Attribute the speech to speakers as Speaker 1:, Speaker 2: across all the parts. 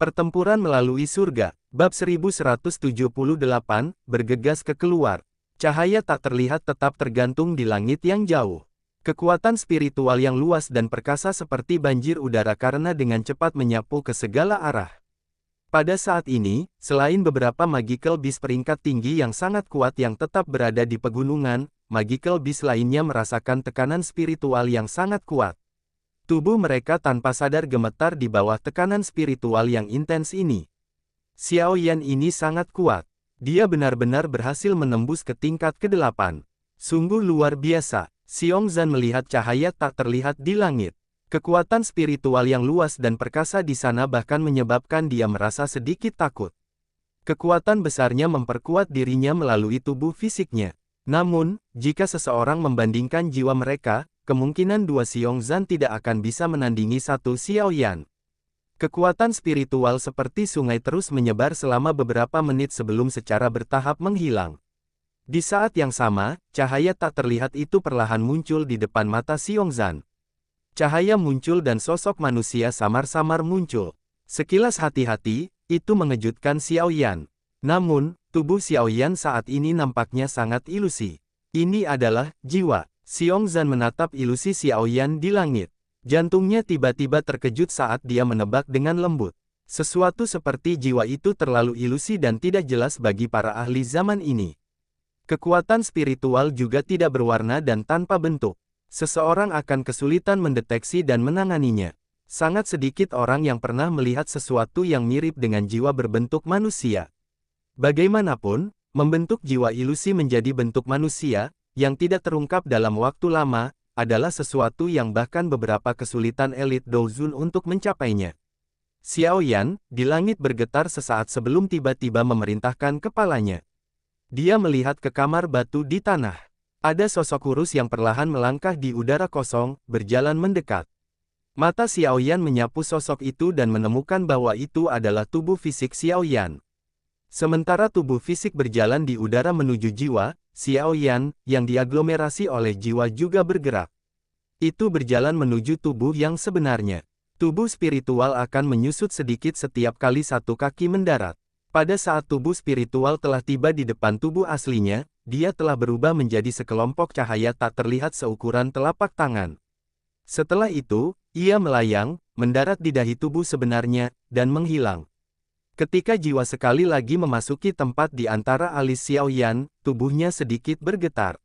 Speaker 1: Pertempuran melalui surga, bab 1178, bergegas ke keluar. Cahaya tak terlihat tetap tergantung di langit yang jauh. Kekuatan spiritual yang luas dan perkasa seperti banjir udara karena dengan cepat menyapu ke segala arah. Pada saat ini, selain beberapa magical beast peringkat tinggi yang sangat kuat yang tetap berada di pegunungan, magical beast lainnya merasakan tekanan spiritual yang sangat kuat. Tubuh mereka tanpa sadar gemetar di bawah tekanan spiritual yang intens ini. Xiao Yan ini sangat kuat. Dia benar-benar berhasil menembus ke tingkat ke-8. Sungguh luar biasa. Xiong Zan melihat cahaya tak terlihat di langit. Kekuatan spiritual yang luas dan perkasa di sana bahkan menyebabkan dia merasa sedikit takut. Kekuatan besarnya memperkuat dirinya melalui tubuh fisiknya. Namun, jika seseorang membandingkan jiwa mereka, kemungkinan dua Xiong Zan tidak akan bisa menandingi satu Xiao Yan. Kekuatan spiritual seperti sungai terus menyebar selama beberapa menit sebelum secara bertahap menghilang. Di saat yang sama, cahaya tak terlihat itu perlahan muncul di depan mata Xiong Zan. Cahaya muncul dan sosok manusia samar-samar muncul. Sekilas hati-hati, itu mengejutkan Xiao Yan. Namun, tubuh Xiao Yan saat ini nampaknya sangat ilusi. Ini adalah jiwa. Xiong Zan menatap ilusi Xiao Yan di langit. Jantungnya tiba-tiba terkejut saat dia menebak dengan lembut. Sesuatu seperti jiwa itu terlalu ilusi dan tidak jelas bagi para ahli zaman ini. Kekuatan spiritual juga tidak berwarna dan tanpa bentuk. Seseorang akan kesulitan mendeteksi dan menanganinya. Sangat sedikit orang yang pernah melihat sesuatu yang mirip dengan jiwa berbentuk manusia. Bagaimanapun, membentuk jiwa ilusi menjadi bentuk manusia, yang tidak terungkap dalam waktu lama, adalah sesuatu yang bahkan beberapa kesulitan elit Douzun untuk mencapainya. Xiao Yan, di langit bergetar sesaat sebelum tiba-tiba memerintahkan kepalanya. Dia melihat ke kamar batu di tanah. Ada sosok kurus yang perlahan melangkah di udara kosong, berjalan mendekat. Mata Xiao Yan menyapu sosok itu dan menemukan bahwa itu adalah tubuh fisik Xiao Yan. Sementara tubuh fisik berjalan di udara menuju jiwa, Xiao Yan, yang diaglomerasi oleh jiwa juga bergerak. Itu berjalan menuju tubuh yang sebenarnya. Tubuh spiritual akan menyusut sedikit setiap kali satu kaki mendarat. Pada saat tubuh spiritual telah tiba di depan tubuh aslinya, dia telah berubah menjadi sekelompok cahaya tak terlihat seukuran telapak tangan. Setelah itu, ia melayang, mendarat di dahi tubuh sebenarnya, dan menghilang. Ketika jiwa sekali lagi memasuki tempat di antara alis Xiao Yan, tubuhnya sedikit bergetar.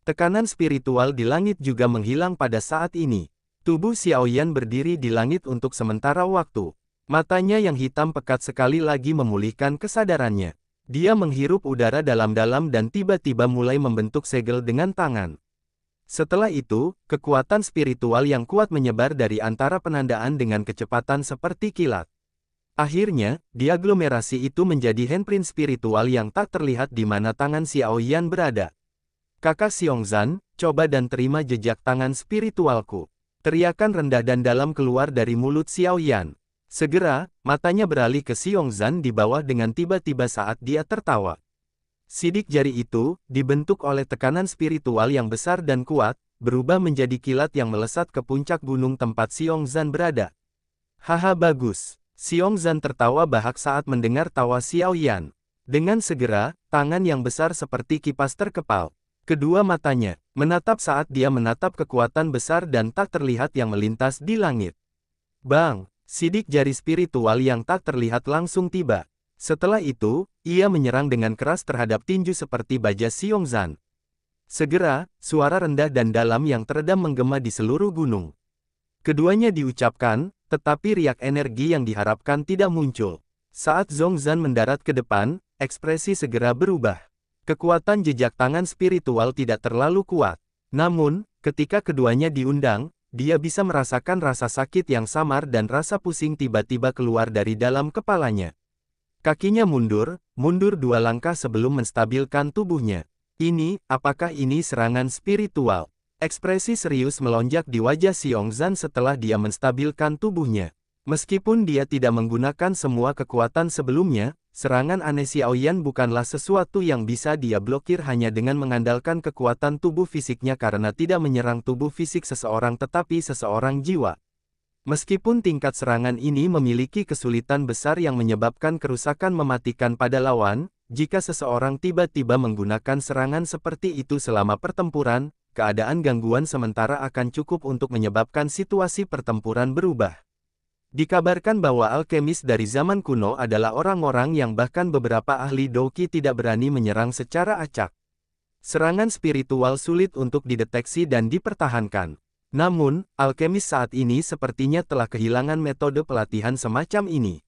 Speaker 1: Tekanan spiritual di langit juga menghilang pada saat ini. Tubuh Xiao Yan berdiri di langit untuk sementara waktu. Matanya yang hitam pekat sekali lagi memulihkan kesadarannya. Dia menghirup udara dalam-dalam dan tiba-tiba mulai membentuk segel dengan tangan. Setelah itu, kekuatan spiritual yang kuat menyebar dari antara penandaan dengan kecepatan seperti kilat. Akhirnya, diaglomerasi itu menjadi handprint spiritual yang tak terlihat di mana tangan Xiao Yan berada. Kakak Xiong Zan, coba dan terima jejak tangan spiritualku. Teriakan rendah dan dalam keluar dari mulut Xiao Yan. Segera, matanya beralih ke Xiong Zan di bawah dengan tiba-tiba saat dia tertawa. Sidik jari itu, dibentuk oleh tekanan spiritual yang besar dan kuat, berubah menjadi kilat yang melesat ke puncak gunung tempat Xiong Zan berada. Haha bagus. Xiong Zan tertawa bahak saat mendengar tawa Xiao Yan. Dengan segera, tangan yang besar seperti kipas terkepal. Kedua matanya menatap saat dia menatap kekuatan besar dan tak terlihat yang melintas di langit. Bang! Sidik jari spiritual yang tak terlihat langsung tiba. Setelah itu, ia menyerang dengan keras terhadap tinju seperti baja Xiong Zan. Segera, suara rendah dan dalam yang teredam menggema di seluruh gunung. Keduanya diucapkan, tetapi riak energi yang diharapkan tidak muncul. Saat Zong Zan mendarat ke depan, ekspresi segera berubah. Kekuatan jejak tangan spiritual tidak terlalu kuat. Namun, ketika keduanya diundang, dia bisa merasakan rasa sakit yang samar dan rasa pusing tiba-tiba keluar dari dalam kepalanya. Kakinya mundur 2 langkah sebelum menstabilkan tubuhnya. Apakah ini serangan spiritual? Ekspresi serius melonjak di wajah Xiong Zan setelah dia menstabilkan tubuhnya. Meskipun dia tidak menggunakan semua kekuatan sebelumnya, serangan aneh Xiao Yan bukanlah sesuatu yang bisa dia blokir hanya dengan mengandalkan kekuatan tubuh fisiknya karena tidak menyerang tubuh fisik seseorang tetapi seseorang jiwa. Meskipun tingkat serangan ini memiliki kesulitan besar yang menyebabkan kerusakan mematikan pada lawan, jika seseorang tiba-tiba menggunakan serangan seperti itu selama pertempuran, keadaan gangguan sementara akan cukup untuk menyebabkan situasi pertempuran berubah. Dikabarkan bahwa alkemis dari zaman kuno adalah orang-orang yang bahkan beberapa ahli Doki tidak berani menyerang secara acak. Serangan spiritual sulit untuk dideteksi dan dipertahankan. Namun, alkemis saat ini sepertinya telah kehilangan metode pelatihan semacam ini.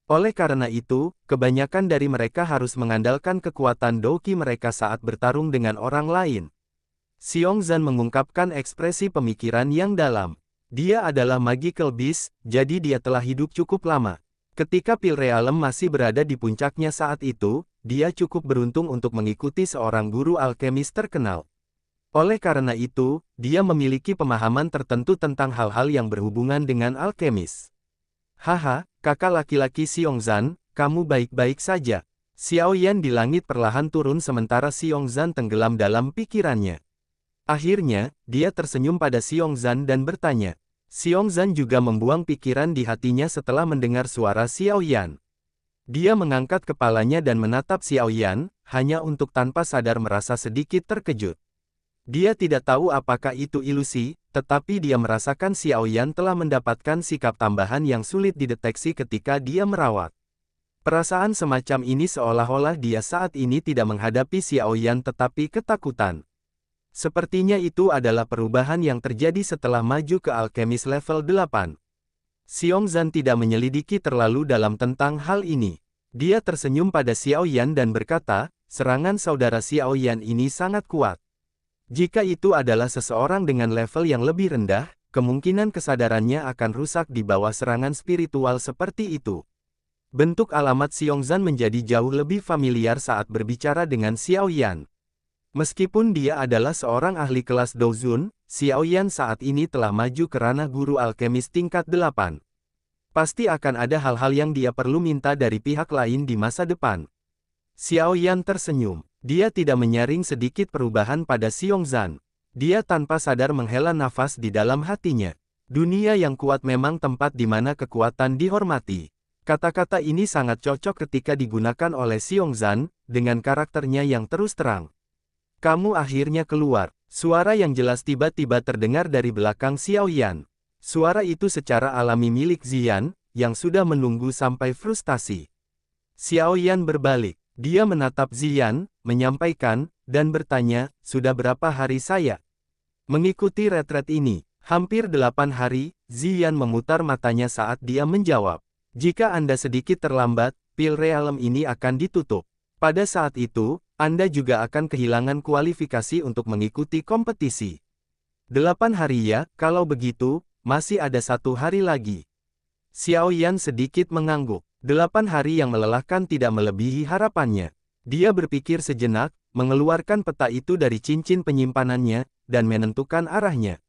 Speaker 1: Oleh karena itu, kebanyakan dari mereka harus mengandalkan kekuatan Doki mereka saat bertarung dengan orang lain. Xiongzan mengungkapkan ekspresi pemikiran yang dalam. Dia adalah magical beast, jadi dia telah hidup cukup lama. Ketika Pil Realm masih berada di puncaknya saat itu, dia cukup beruntung untuk mengikuti seorang guru alkemis terkenal. Oleh karena itu, dia memiliki pemahaman tertentu tentang hal-hal yang berhubungan dengan alkemis. Haha, kakak laki-laki Xiongzan, kamu baik-baik saja. Xiao Yan di langit perlahan turun sementara Xiongzan tenggelam dalam pikirannya. Akhirnya, dia tersenyum pada Xiongzan dan bertanya. Xiongzan juga membuang pikiran di hatinya setelah mendengar suara Xiao Yan. Dia mengangkat kepalanya dan menatap Xiao Yan, hanya untuk tanpa sadar merasa sedikit terkejut. Dia tidak tahu apakah itu ilusi, tetapi dia merasakan Xiao Yan telah mendapatkan sikap tambahan yang sulit dideteksi ketika dia merawat. Perasaan semacam ini seolah-olah dia saat ini tidak menghadapi Xiao Yan tetapi ketakutan. Sepertinya itu adalah perubahan yang terjadi setelah maju ke alkemis level 8. Xiongzan tidak menyelidiki terlalu dalam tentang hal ini. Dia tersenyum pada Xiao Yan dan berkata, serangan saudara Xiao Yan ini sangat kuat. Jika itu adalah seseorang dengan level yang lebih rendah, kemungkinan kesadarannya akan rusak di bawah serangan spiritual seperti itu. Bentuk alamat Xiongzan menjadi jauh lebih familiar saat berbicara dengan Xiao Yan. Meskipun dia adalah seorang ahli kelas Douzun, Xiao Yan saat ini telah maju ke ranah guru alkemis tingkat 8. Pasti akan ada hal-hal yang dia perlu minta dari pihak lain di masa depan. Xiao Yan tersenyum. Dia tidak menyaring sedikit perubahan pada Xiongzan. Dia tanpa sadar menghela nafas di dalam hatinya. Dunia yang kuat memang tempat di mana kekuatan dihormati. Kata-kata ini sangat cocok ketika digunakan oleh Xiongzan, dengan karakternya yang terus terang. Kamu akhirnya keluar. Suara yang jelas tiba-tiba terdengar dari belakang Xiao Yan. Suara itu secara alami milik Ziyan, yang sudah menunggu sampai frustasi. Xiao Yan berbalik. Dia menatap Ziyan, menyampaikan, dan bertanya, sudah berapa hari saya mengikuti retret ini? Hampir 8 hari, Ziyan memutar matanya saat dia menjawab. Jika Anda sedikit terlambat, Pil Realm ini akan ditutup. Pada saat itu, Anda juga akan kehilangan kualifikasi untuk mengikuti kompetisi. 8 hari ya, kalau begitu, masih ada 1 hari lagi. Xiao Yan sedikit mengangguk. 8 hari yang melelahkan tidak melebihi harapannya. Dia berpikir sejenak, mengeluarkan peta itu dari cincin penyimpanannya, dan menentukan arahnya.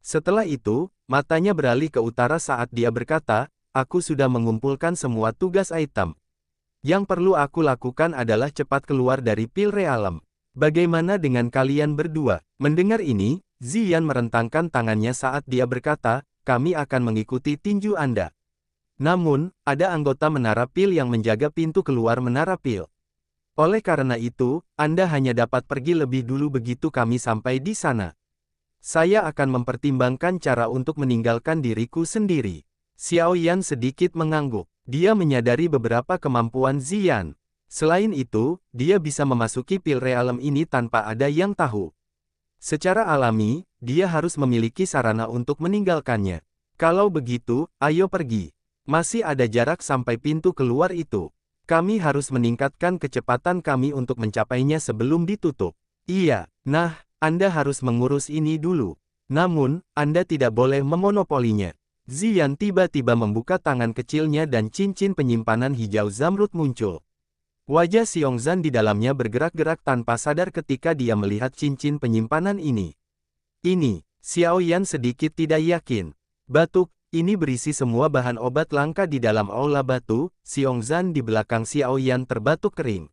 Speaker 1: Setelah itu, matanya beralih ke utara saat dia berkata, aku sudah mengumpulkan semua tugas item. Yang perlu aku lakukan adalah cepat keluar dari Pil Realm. Bagaimana dengan kalian berdua? Mendengar ini, Ziyan merentangkan tangannya saat dia berkata, kami akan mengikuti tinju Anda. Namun, ada anggota Menara Pil yang menjaga pintu keluar Menara Pil. Oleh karena itu, Anda hanya dapat pergi lebih dulu begitu kami sampai di sana. Saya akan mempertimbangkan cara untuk meninggalkan diriku sendiri. Xiao Yan sedikit mengangguk. Dia menyadari beberapa kemampuan Ziyan. Selain itu, dia bisa memasuki Pil Realm ini tanpa ada yang tahu. Secara alami, dia harus memiliki sarana untuk meninggalkannya. Kalau begitu, ayo pergi. Masih ada jarak sampai pintu keluar itu. Kami harus meningkatkan kecepatan kami untuk mencapainya sebelum ditutup. Iya, nah, Anda harus mengurus ini dulu. Namun, Anda tidak boleh memonopolinya. Ziyan tiba-tiba membuka tangan kecilnya dan cincin penyimpanan hijau zamrud muncul. Wajah Xiongzan di dalamnya bergerak-gerak tanpa sadar ketika dia melihat cincin penyimpanan ini. Ini, Xiao Yan sedikit tidak yakin. Batuk. Ini berisi semua bahan obat langka di dalam aula batu. Xiongzan di belakang Xiao Yan terbatuk kering.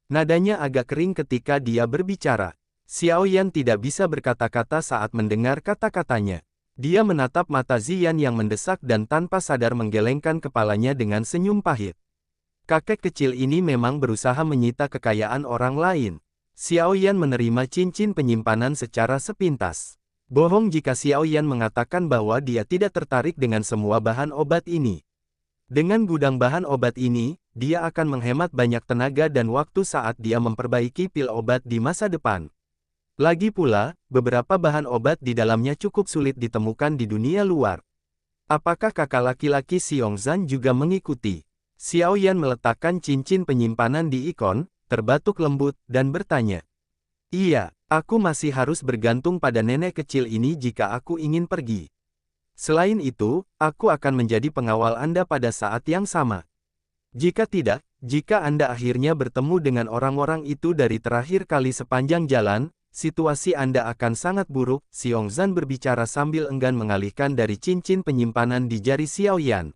Speaker 1: Nadanya agak kering ketika dia berbicara. Xiao Yan tidak bisa berkata-kata saat mendengar kata-katanya. Dia menatap mata Ziyan yang mendesak dan tanpa sadar menggelengkan kepalanya dengan senyum pahit. Kakek kecil ini memang berusaha menyita kekayaan orang lain. Xiao Yan menerima cincin penyimpanan secara sepintas. Bohong jika Xiao Yan mengatakan bahwa dia tidak tertarik dengan semua bahan obat ini. Dengan gudang bahan obat ini, dia akan menghemat banyak tenaga dan waktu saat dia memperbaiki pil obat di masa depan. Lagi pula, beberapa bahan obat di dalamnya cukup sulit ditemukan di dunia luar. Apakah kakak laki-laki Xiongzan juga mengikuti? Xiao Yan meletakkan cincin penyimpanan di ikon, terbatuk lembut, dan bertanya. Iya, aku masih harus bergantung pada nenek kecil ini jika aku ingin pergi. Selain itu, aku akan menjadi pengawal Anda pada saat yang sama. Jika tidak, jika Anda akhirnya bertemu dengan orang-orang itu dari terakhir kali sepanjang jalan, situasi Anda akan sangat buruk, Xiongzan berbicara sambil enggan mengalihkan dari cincin penyimpanan di jari Xiao Yan.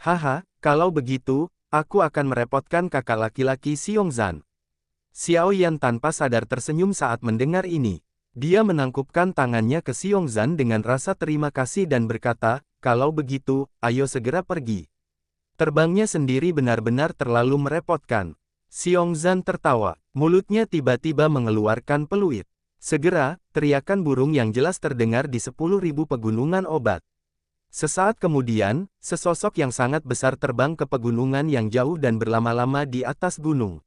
Speaker 1: Haha, kalau begitu, aku akan merepotkan kakak laki-laki Xiongzan. Xiao Yan tanpa sadar tersenyum saat mendengar ini. Dia menangkupkan tangannya ke Xiongzan dengan rasa terima kasih dan berkata, kalau begitu, ayo segera pergi. Terbangnya sendiri benar-benar terlalu merepotkan. Xiongzan tertawa, mulutnya tiba-tiba mengeluarkan peluit. Segera, teriakan burung yang jelas terdengar di 10.000 pegunungan obat. Sesaat kemudian, sesosok yang sangat besar terbang ke pegunungan yang jauh dan berlama-lama di atas gunung.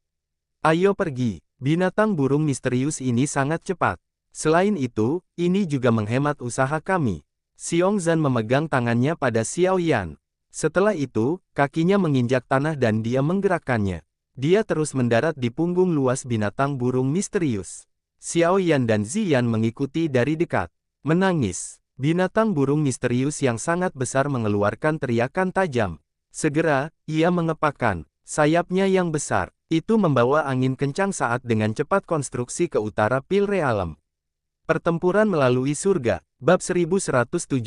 Speaker 1: Ayo pergi, binatang burung misterius ini sangat cepat. Selain itu, ini juga menghemat usaha kami. Xiongzan memegang tangannya pada Xiao Yan. Setelah itu, kakinya menginjak tanah dan dia menggerakkannya. Dia terus mendarat di punggung luas binatang burung misterius. Xiao Yan dan Ziyan mengikuti dari dekat. Menangis. Binatang burung misterius yang sangat besar mengeluarkan teriakan tajam. Segera, ia mengepakkan sayapnya yang besar. Itu membawa angin kencang saat dengan cepat konstruksi ke utara Pil Realem. Pertempuran melalui surga, bab 1179,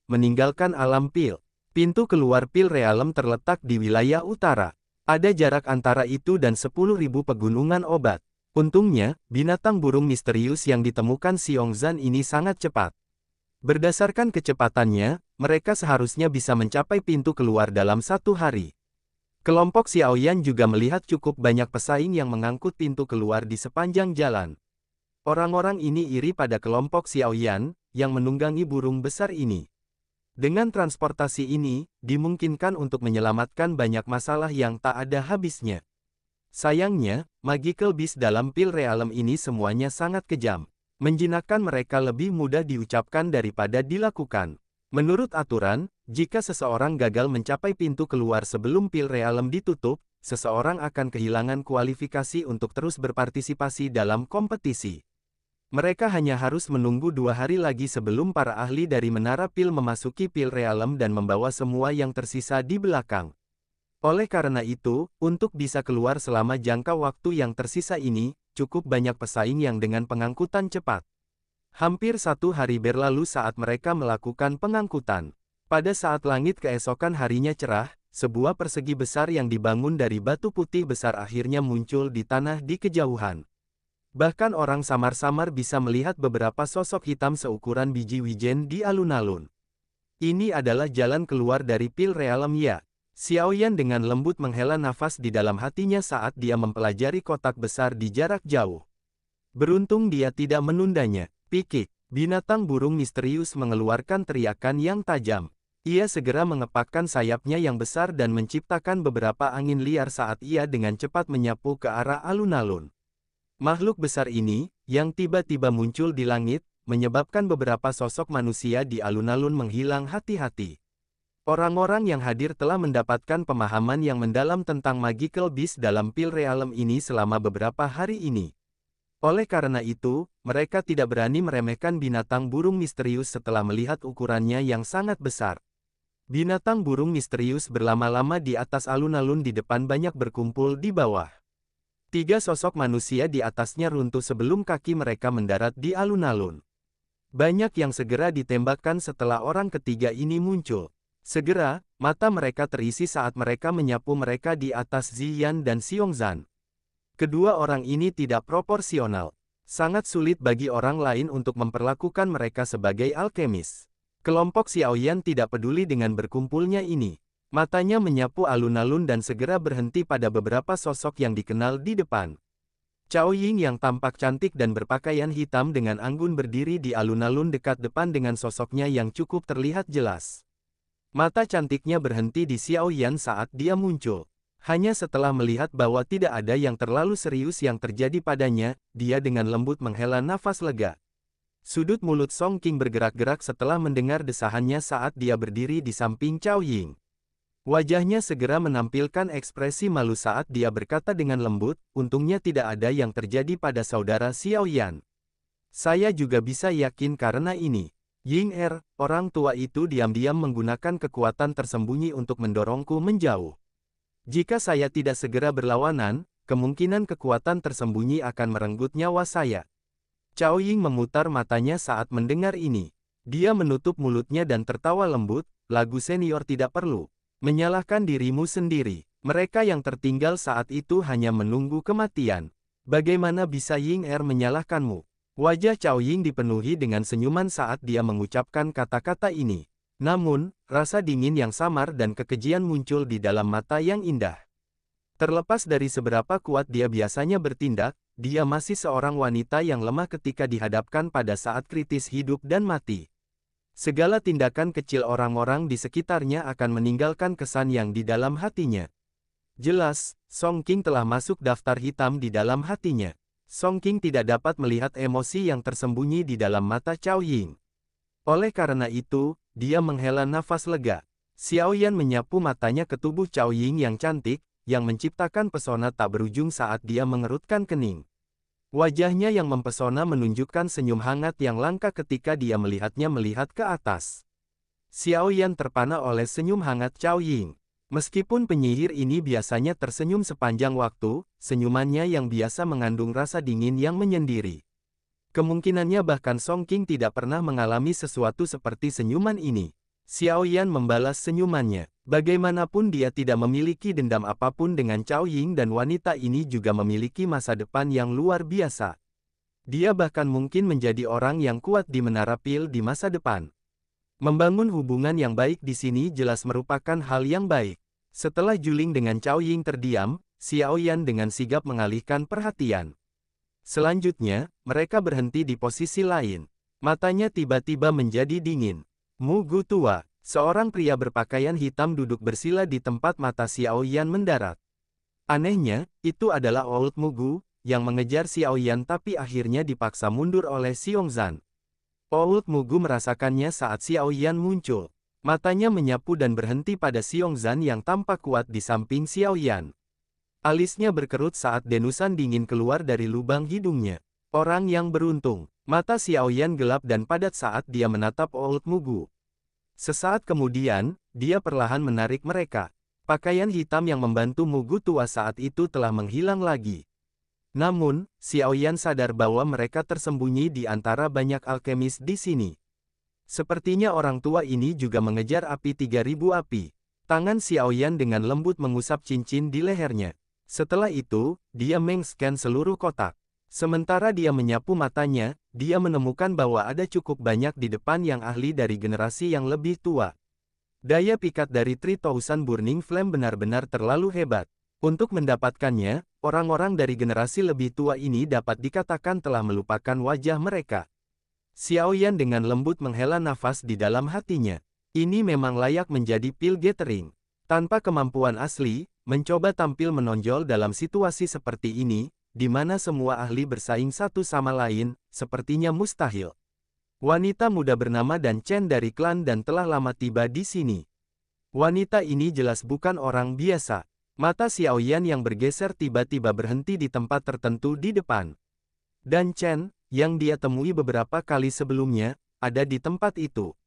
Speaker 1: meninggalkan alam Pil. Pintu keluar Pil Realem terletak di wilayah utara. Ada jarak antara itu dan 10.000 pegunungan obat. Untungnya, binatang burung misterius yang ditemukan Xiongzan ini sangat cepat. Berdasarkan kecepatannya, mereka seharusnya bisa mencapai pintu keluar dalam 1 hari. Kelompok Xiao Yan juga melihat cukup banyak pesaing yang mengangkut pintu keluar di sepanjang jalan. Orang-orang ini iri pada kelompok Xiao Yan, yang menunggangi burung besar ini. Dengan transportasi ini, dimungkinkan untuk menyelamatkan banyak masalah yang tak ada habisnya. Sayangnya, Magical Beast dalam Pil Realem ini semuanya sangat kejam. Menjinakkan mereka lebih mudah diucapkan daripada dilakukan. Menurut aturan, jika seseorang gagal mencapai pintu keluar sebelum Pil Realem ditutup, seseorang akan kehilangan kualifikasi untuk terus berpartisipasi dalam kompetisi. Mereka hanya harus menunggu 2 hari lagi sebelum para ahli dari Menara Pil memasuki Pil Realem dan membawa semua yang tersisa di belakang. Oleh karena itu, untuk bisa keluar selama jangka waktu yang tersisa ini, cukup banyak pesaing yang dengan pengangkutan cepat. Hampir 1 hari berlalu saat mereka melakukan pengangkutan. Pada saat langit keesokan harinya cerah, sebuah persegi besar yang dibangun dari batu putih besar akhirnya muncul di tanah di kejauhan. Bahkan orang samar-samar bisa melihat beberapa sosok hitam seukuran biji wijen di alun-alun. Ini adalah jalan keluar dari Pil Realem ya. Xiao Yan dengan lembut menghela nafas di dalam hatinya saat dia mempelajari kotak besar di jarak jauh. Beruntung dia tidak menundanya. Pikik, binatang burung misterius mengeluarkan teriakan yang tajam. Ia segera mengepakkan sayapnya yang besar dan menciptakan beberapa angin liar saat ia dengan cepat menyapu ke arah alun-alun. Makhluk besar ini, yang tiba-tiba muncul di langit, menyebabkan beberapa sosok manusia di alun-alun menghilang hati-hati. Orang-orang yang hadir telah mendapatkan pemahaman yang mendalam tentang Magical Beast dalam Pil Realem ini selama beberapa hari ini. Oleh karena itu, mereka tidak berani meremehkan binatang burung misterius setelah melihat ukurannya yang sangat besar. Binatang burung misterius berlama-lama di atas alun-alun di depan banyak berkumpul di bawah. 3 sosok manusia di atasnya runtuh sebelum kaki mereka mendarat di alun-alun. Banyak yang segera ditembakkan setelah orang ketiga ini muncul. Segera, mata mereka terisi saat mereka menyapu mereka di atas Ziyan dan Xiongzan. Kedua orang ini tidak proporsional. Sangat sulit bagi orang lain untuk memperlakukan mereka sebagai alkemis. Kelompok Xiaoyan tidak peduli dengan berkumpulnya ini. Matanya menyapu alun-alun dan segera berhenti pada beberapa sosok yang dikenal di depan. Cao Ying yang tampak cantik dan berpakaian hitam dengan anggun berdiri di alun-alun dekat depan dengan sosoknya yang cukup terlihat jelas. Mata cantiknya berhenti di Xiaoyan saat dia muncul. Hanya setelah melihat bahwa tidak ada yang terlalu serius yang terjadi padanya, dia dengan lembut menghela nafas lega. Sudut mulut Song Qing bergerak-gerak setelah mendengar desahannya saat dia berdiri di samping Cao Ying. Wajahnya segera menampilkan ekspresi malu saat dia berkata dengan lembut, untungnya tidak ada yang terjadi pada saudara Xiaoyan. Saya juga bisa yakin karena ini. Ying orang tua itu diam-diam menggunakan kekuatan tersembunyi untuk mendorongku menjauh. Jika saya tidak segera berlawanan, kemungkinan kekuatan tersembunyi akan merenggut nyawa saya. Cao Ying memutar matanya saat mendengar ini. Dia menutup mulutnya dan tertawa lembut, lagu senior tidak perlu. Menyalahkan dirimu sendiri. Mereka yang tertinggal saat itu hanya menunggu kematian. Bagaimana bisa Ying menyalahkanmu? Wajah Cao Ying dipenuhi dengan senyuman saat dia mengucapkan kata-kata ini. Namun, rasa dingin yang samar dan kekejian muncul di dalam mata yang indah. Terlepas dari seberapa kuat dia biasanya bertindak, dia masih seorang wanita yang lemah ketika dihadapkan pada saat kritis hidup dan mati. Segala tindakan kecil orang-orang di sekitarnya akan meninggalkan kesan yang di dalam hatinya. Jelas, Song Qing telah masuk daftar hitam di dalam hatinya. Song Qing tidak dapat melihat emosi yang tersembunyi di dalam mata Cao Ying. Oleh karena itu, dia menghela nafas lega. Xiaoyan menyapu matanya ke tubuh Cao Ying yang cantik, yang menciptakan pesona tak berujung saat dia mengerutkan kening. Wajahnya yang mempesona menunjukkan senyum hangat yang langka ketika dia melihatnya melihat ke atas. Xiaoyan terpana oleh senyum hangat Cao Ying. Meskipun penyihir ini biasanya tersenyum sepanjang waktu, senyumannya yang biasa mengandung rasa dingin yang menyendiri. Kemungkinannya bahkan Song Qing tidak pernah mengalami sesuatu seperti senyuman ini. Xiaoyan membalas senyumannya. Bagaimanapun dia tidak memiliki dendam apapun dengan Cao Ying dan wanita ini juga memiliki masa depan yang luar biasa. Dia bahkan mungkin menjadi orang yang kuat di Menara Pil di masa depan. Membangun hubungan yang baik di sini jelas merupakan hal yang baik. Setelah Juling dengan Cao Ying terdiam, Xiaoyan dengan sigap mengalihkan perhatian. Selanjutnya, mereka berhenti di posisi lain. Matanya tiba-tiba menjadi dingin. Mugu tua. Seorang pria berpakaian hitam duduk bersila di tempat mata Xiaoyan mendarat. Anehnya, itu adalah Old Mugu, yang mengejar Xiaoyan tapi akhirnya dipaksa mundur oleh Xiongzan. Old Mugu merasakannya saat Xiaoyan muncul. Matanya menyapu dan berhenti pada Xiongzan yang tampak kuat di samping Xiaoyan. Alisnya berkerut saat denusan dingin keluar dari lubang hidungnya. Orang yang beruntung. Mata Xiaoyan gelap dan padat saat dia menatap Old Mugu. Sesaat kemudian, dia perlahan menarik mereka. Pakaian hitam yang membantu Mugu tua saat itu telah menghilang lagi. Namun, Xiaoyan sadar bahwa mereka tersembunyi di antara banyak alkemis di sini. Sepertinya orang tua ini juga mengejar api 3000 api. Tangan Xiaoyan dengan lembut mengusap cincin di lehernya. Setelah itu, dia meng-scan seluruh kotak. Sementara dia menyapu matanya, dia menemukan bahwa ada cukup banyak di depan yang ahli dari generasi yang lebih tua. Daya pikat dari 3000 Burning Flame benar-benar terlalu hebat. Untuk mendapatkannya, orang-orang dari generasi lebih tua ini dapat dikatakan telah melupakan wajah mereka. Xiaoyan dengan lembut menghela nafas di dalam hatinya. Ini memang layak menjadi pil gathering. Tanpa kemampuan asli, mencoba tampil menonjol dalam situasi seperti ini, di mana semua ahli bersaing satu sama lain, sepertinya mustahil. Wanita muda bernama Dan Chen dari klan dan telah lama tiba di sini. Wanita ini jelas bukan orang biasa. Mata Xiaoyan yang bergeser tiba-tiba berhenti di tempat tertentu di depan. Dan Chen, yang dia temui beberapa kali sebelumnya, ada di tempat itu.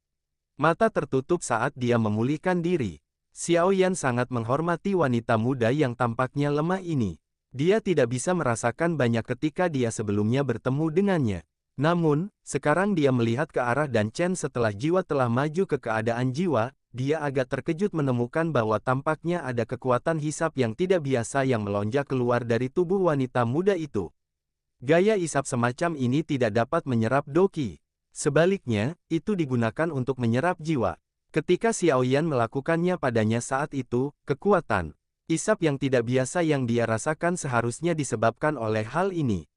Speaker 1: Mata tertutup saat dia memulihkan diri. Xiaoyan sangat menghormati wanita muda yang tampaknya lemah ini. Dia tidak bisa merasakan banyak ketika dia sebelumnya bertemu dengannya. Namun, sekarang dia melihat ke arah Dan Chen setelah jiwa telah maju ke keadaan jiwa, dia agak terkejut menemukan bahwa tampaknya ada kekuatan hisap yang tidak biasa yang melonjak keluar dari tubuh wanita muda itu. Gaya isap semacam ini tidak dapat menyerap doqi. Sebaliknya, itu digunakan untuk menyerap jiwa. Ketika Xiaoyan melakukannya padanya saat itu, kekuatan isap yang tidak biasa yang dia rasakan seharusnya disebabkan oleh hal ini.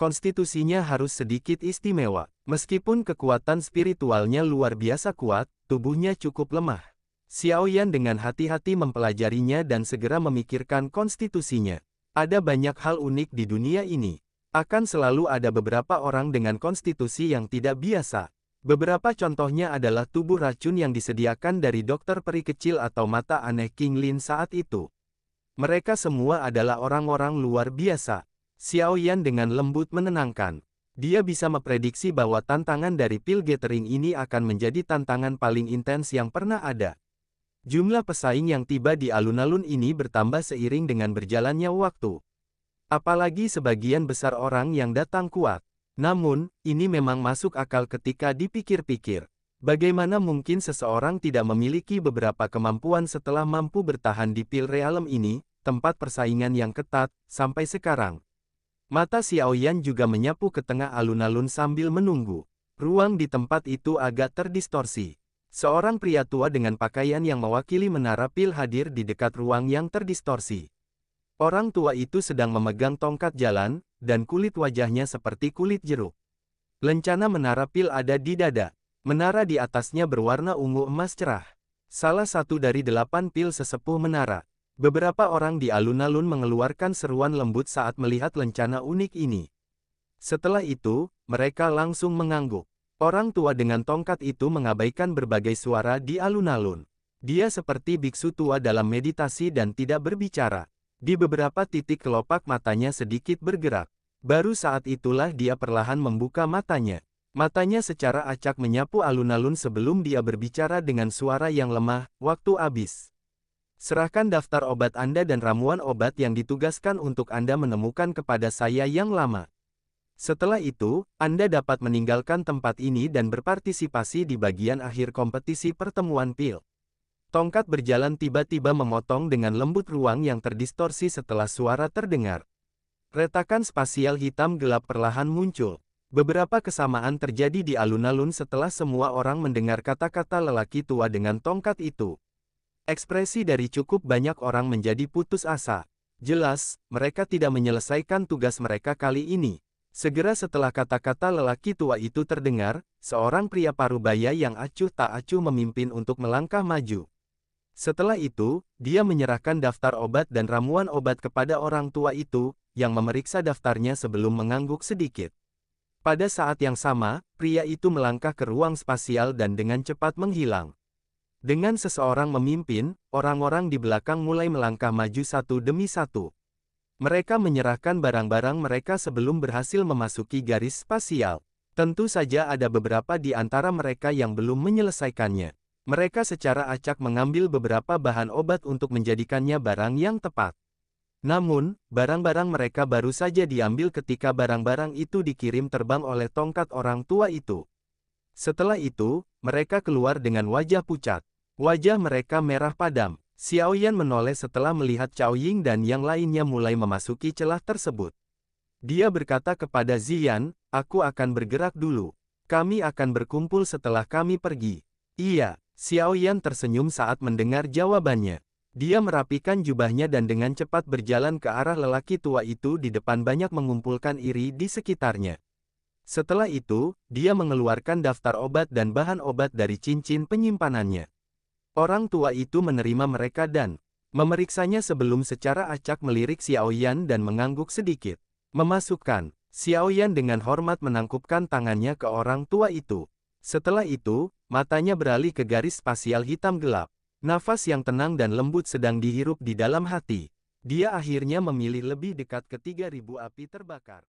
Speaker 1: Konstitusinya harus sedikit istimewa. Meskipun kekuatan spiritualnya luar biasa kuat, tubuhnya cukup lemah. Xiaoyan dengan hati-hati mempelajarinya dan segera memikirkan konstitusinya. Ada banyak hal unik di dunia ini. Akan selalu ada beberapa orang dengan konstitusi yang tidak biasa. Beberapa contohnya adalah tubuh racun yang disediakan dari dokter peri kecil atau mata aneh King Lin saat itu. Mereka semua adalah orang-orang luar biasa. Xiaoyan dengan lembut menenangkan. Dia bisa memprediksi bahwa tantangan dari pil gathering ini akan menjadi tantangan paling intens yang pernah ada. Jumlah pesaing yang tiba di alun-alun ini bertambah seiring dengan berjalannya waktu. Apalagi sebagian besar orang yang datang kuat. Namun, ini memang masuk akal ketika dipikir-pikir. Bagaimana mungkin seseorang tidak memiliki beberapa kemampuan setelah mampu bertahan di pil realm ini, tempat persaingan yang ketat, sampai sekarang. Mata Xiaoyan juga menyapu ke tengah alun-alun sambil menunggu. Ruang di tempat itu agak terdistorsi. Seorang pria tua dengan pakaian yang mewakili menara pil hadir di dekat ruang yang terdistorsi. Orang tua itu sedang memegang tongkat jalan, dan kulit wajahnya seperti kulit jeruk. Lencana menara pil ada di dada. Menara di atasnya berwarna ungu emas cerah. Salah satu dari 8 pil sesepuh menara. Beberapa orang di alun-alun mengeluarkan seruan lembut saat melihat lencana unik ini. Setelah itu, mereka langsung mengangguk. Orang tua dengan tongkat itu mengabaikan berbagai suara di alun-alun. Dia seperti biksu tua dalam meditasi dan tidak berbicara. Di beberapa titik kelopak matanya sedikit bergerak. Baru saat itulah dia perlahan membuka matanya. Matanya secara acak menyapu alun-alun sebelum dia berbicara dengan suara yang lemah, "Waktu habis. Serahkan daftar obat Anda dan ramuan obat yang ditugaskan untuk Anda menemukan kepada saya yang lama. Setelah itu, Anda dapat meninggalkan tempat ini dan berpartisipasi di bagian akhir kompetisi pertemuan pil." Tongkat berjalan tiba-tiba memotong dengan lembut ruang yang terdistorsi setelah suara terdengar. Retakan spasial hitam gelap perlahan muncul. Beberapa kesamaan terjadi di alun-alun setelah semua orang mendengar kata-kata lelaki tua dengan tongkat itu. Ekspresi dari cukup banyak orang menjadi putus asa. Jelas, mereka tidak menyelesaikan tugas mereka kali ini. Segera setelah kata-kata lelaki tua itu terdengar, seorang pria parubaya yang acuh tak acuh memimpin untuk melangkah maju. Setelah itu, dia menyerahkan daftar obat dan ramuan obat kepada orang tua itu, yang memeriksa daftarnya sebelum mengangguk sedikit. Pada saat yang sama, pria itu melangkah ke ruang spasial dan dengan cepat menghilang. Dengan seseorang memimpin, orang-orang di belakang mulai melangkah maju satu demi satu. Mereka menyerahkan barang-barang mereka sebelum berhasil memasuki garis spasial. Tentu saja ada beberapa di antara mereka yang belum menyelesaikannya. Mereka secara acak mengambil beberapa bahan obat untuk menjadikannya barang yang tepat. Namun, barang-barang mereka baru saja diambil ketika barang-barang itu dikirim terbang oleh tongkat orang tua itu. Setelah itu, mereka keluar dengan wajah pucat. Wajah mereka merah padam. Xiaoyan menoleh setelah melihat Cao Ying dan yang lainnya mulai memasuki celah tersebut. Dia berkata kepada Ziyan, "Aku akan bergerak dulu. Kami akan berkumpul setelah kami pergi." "Iya." Xiaoyan tersenyum saat mendengar jawabannya. Dia merapikan jubahnya dan dengan cepat berjalan ke arah lelaki tua itu di depan banyak mengumpulkan iri di sekitarnya. Setelah itu, dia mengeluarkan daftar obat dan bahan obat dari cincin penyimpanannya. Orang tua itu menerima mereka dan memeriksanya sebelum secara acak melirik Xiaoyan dan mengangguk sedikit. "Memasukkan." Xiaoyan dengan hormat menangkupkan tangannya ke orang tua itu. Setelah itu, matanya beralih ke garis spasial hitam gelap. Nafas yang tenang dan lembut sedang dihirup di dalam hati. Dia akhirnya memilih lebih dekat ke 3000 api terbakar.